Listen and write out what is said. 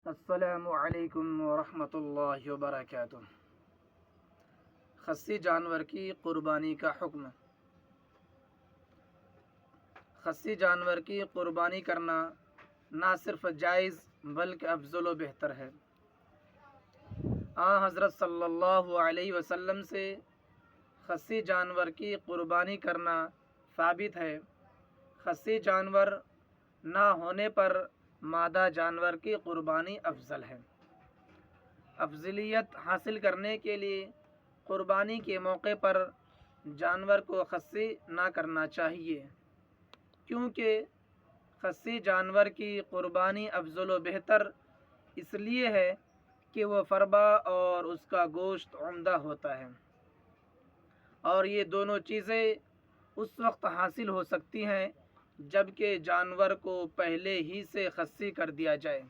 السلام علیکم ورحمۃ اللہ وبرکاتہ۔ خصی جانور کی قربانی کا حکم۔ خصی جانور کی قربانی کرنا نہ صرف جائز بلکہ افضل و بہتر ہے۔ حضرت صلی اللہ علیہ وسلم سے خصی جانور کی قربانی کرنا ثابت ہے۔ خصی جانور نہ ہونے پر مادہ جانور کی قربانی افضل ہے۔ افضلیت حاصل کرنے کے لیے قربانی کے موقع پر جانور کو خصی نہ کرنا چاہیے، کیونکہ خصی جانور کی قربانی افضل و بہتر اس لیے ہے کہ وہ فربا اور اس کا گوشت عمدہ ہوتا ہے، اور یہ دونوں چیزیں اس وقت حاصل ہو سکتی ہیں جب کہ جانور کو پہلے ہی سے خصی کر دیا جائے۔